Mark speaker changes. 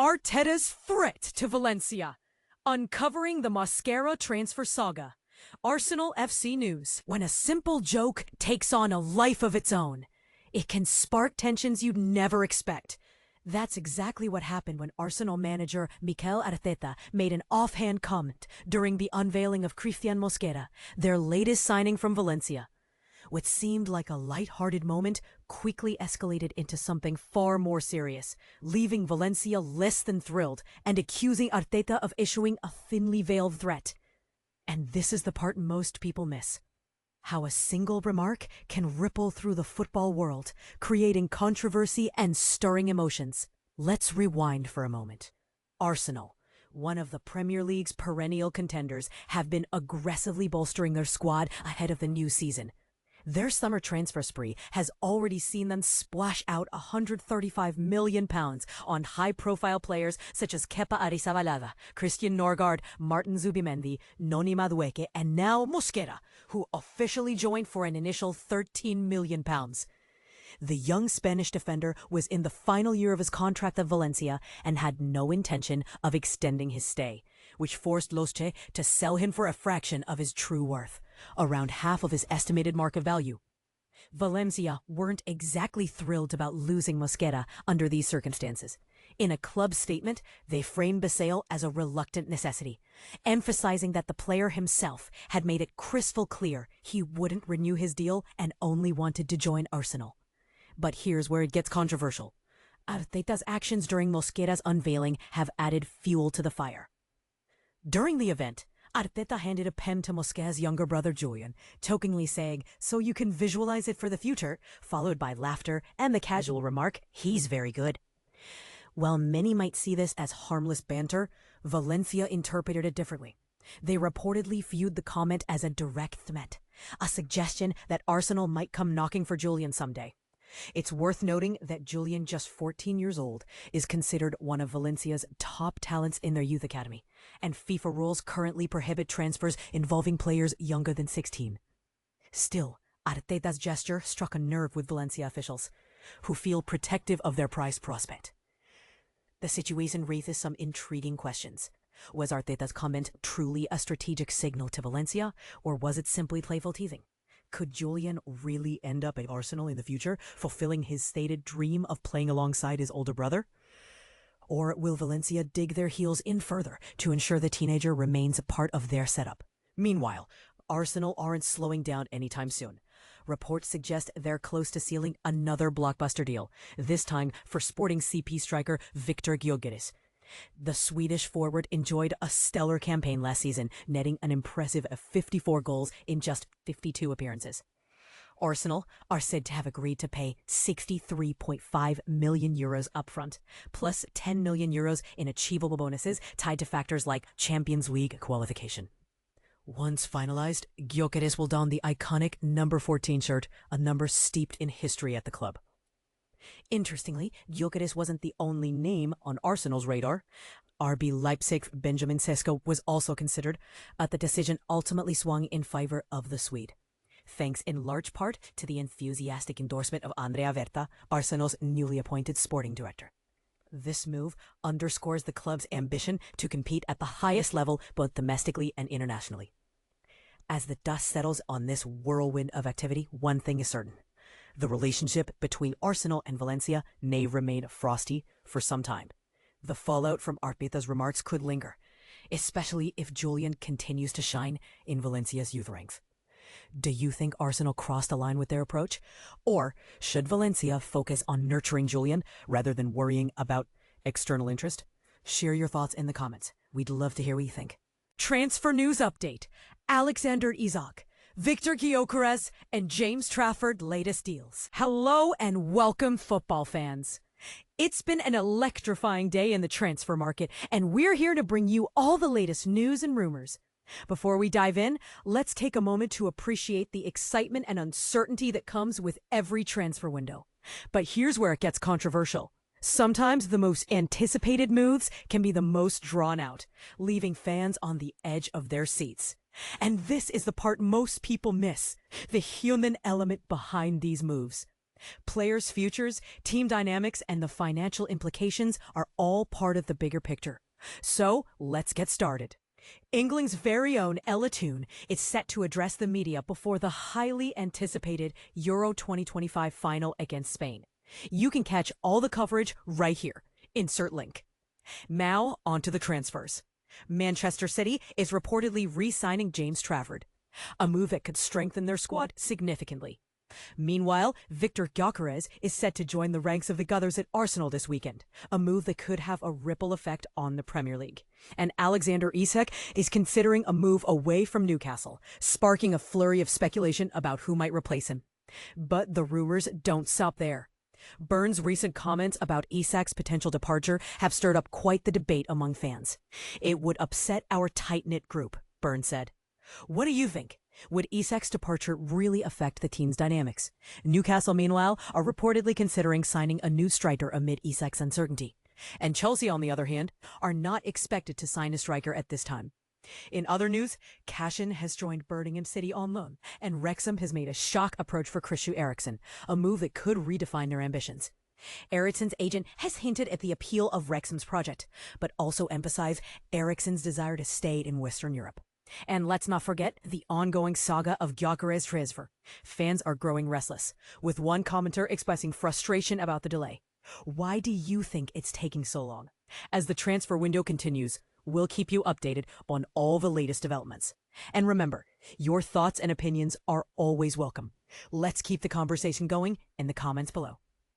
Speaker 1: Arteta's threat to Valencia. Uncovering the Mosquera transfer saga. Arsenal FC news. When a simple joke takes on a life of its own, it can spark tensions you'd never expect. That's exactly what happened when Arsenal manager Mikel Arteta made an offhand comment during the unveiling of Cristhian Mosquera, their latest signing from Valencia. What seemed like a light-hearted moment quickly escalated into something far more serious, leaving Valencia less than thrilled and accusing Arteta of issuing a thinly veiled threat. And this is the part most people miss. How a single remark can ripple through the football world, creating controversy and stirring emotions. Let's rewind for a moment. Arsenal, one of the Premier League's perennial contenders, have been aggressively bolstering their squad ahead of the new season. Their summer transfer spree has already seen them splash out £135 million on high-profile players such as Kepa Arrizabalaga, Christian Norgard, Martin Zubimendi, Noni Madueke, and now Mosquera, who officially joined for an initial £13 million. The young Spanish defender was in the final year of his contract at Valencia and had no intention of extending his stay, which forced Los Che to sell him for a fraction of his true worth, around half of his estimated market value. Valencia weren't exactly thrilled about losing Mosquera under these circumstances. In a club statement, they framed the sale as a reluctant necessity, emphasizing that the player himself had made it crystal clear he wouldn't renew his deal and only wanted to join Arsenal. But here's where it gets controversial. Arteta's actions during Mosquera's unveiling have added fuel to the fire. During the event, Arteta handed a pen to Mosquera's younger brother Julian, jokingly saying, "So you can visualize it for the future," followed by laughter and the casual remark, "He's very good." While many might see this as harmless banter, Valencia interpreted it differently. They reportedly viewed the comment as a direct threat, a suggestion that Arsenal might come knocking for Julian someday. It's worth noting that Julian, just 14 years old, is considered one of Valencia's top talents in their youth academy, and FIFA rules currently prohibit transfers involving players younger than 16. Still, Arteta's gesture struck a nerve with Valencia officials, who feel protective of their prized prospect. The situation raises some intriguing questions. Was Arteta's comment truly a strategic signal to Valencia, or was it simply playful teasing? Could Julian really end up at Arsenal in the future, fulfilling his stated dream of playing alongside his older brother? Or will Valencia dig their heels in further to ensure the teenager remains a part of their setup? Meanwhile, Arsenal aren't slowing down anytime soon. Reports suggest they're close to sealing another blockbuster deal, this time for Sporting CP striker Viktor Gyokeres. The Swedish forward enjoyed a stellar campaign last season, netting an impressive 54 goals in just 52 appearances. Arsenal are said to have agreed to pay €63.5 million upfront, plus €10 million in achievable bonuses tied to factors like Champions League qualification. Once finalized, Gyokeres will don the iconic number 14 shirt, a number steeped in history at the club. Interestingly, Gyokeres wasn't the only name on Arsenal's radar. RB Leipzig's Benjamin Sesko was also considered, but the decision ultimately swung in favor of the Swede, thanks in large part to the enthusiastic endorsement of Andrea Berta, Arsenal's newly appointed sporting director. This move underscores the club's ambition to compete at the highest level both domestically and internationally. As the dust settles on this whirlwind of activity, one thing is certain. The relationship between Arsenal and Valencia may remain frosty for some time. The fallout from Arteta's remarks could linger, especially if Julian continues to shine in Valencia's youth ranks. Do you think Arsenal crossed the line with their approach? Or should Valencia focus on nurturing Julian rather than worrying about external interest? Share your thoughts in the comments. We'd love to hear what you think. Transfer news update. Alexander Isak, Viktor Gyokeres, and James Trafford latest deals. Hello and welcome, football fans. It's been an electrifying day in the transfer market, and we're here to bring you all the latest news and rumors. Before we dive in, let's take a moment to appreciate the excitement and uncertainty that comes with every transfer window. But here's where it gets controversial. Sometimes the most anticipated moves can be the most drawn out, leaving fans on the edge of their seats. And this is the part most people miss, the human element behind these moves. Players' futures, team dynamics, and the financial implications are all part of the bigger picture. So, let's get started. England's very own Ella Toone is set to address the media before the highly anticipated Euro 2025 final against Spain. You can catch all the coverage right here. Insert link. Now, on to the transfers. Manchester City is reportedly re-signing James Trafford, a move that could strengthen their squad significantly. Meanwhile, Viktor Gyokeres is set to join the ranks of the Gunners at Arsenal this weekend, a move that could have a ripple effect on the Premier League. And Alexander Isak is considering a move away from Newcastle, sparking a flurry of speculation about who might replace him. But the rumors don't stop there. Burns' recent comments about Isak's potential departure have stirred up quite the debate among fans. "It would upset our tight-knit group," Burns said. What do you think? Would Isak's departure really affect the team's dynamics? Newcastle, meanwhile, are reportedly considering signing a new striker amid Isak's uncertainty. And Chelsea, on the other hand, are not expected to sign a striker at this time. In other news, Cashin has joined Birmingham City on loan, and Wrexham has made a shock approach for Christian Eriksen, a move that could redefine their ambitions. Eriksen's agent has hinted at the appeal of Wrexham's project, but also emphasized Eriksen's desire to stay in Western Europe. And let's not forget the ongoing saga of Gyokeres' transfer. Fans are growing restless, with one commenter expressing frustration about the delay. Why do you think it's taking so long? As the transfer window continues, we'll keep you updated on all the latest developments. And remember, your thoughts and opinions are always welcome. Let's keep the conversation going in the comments below.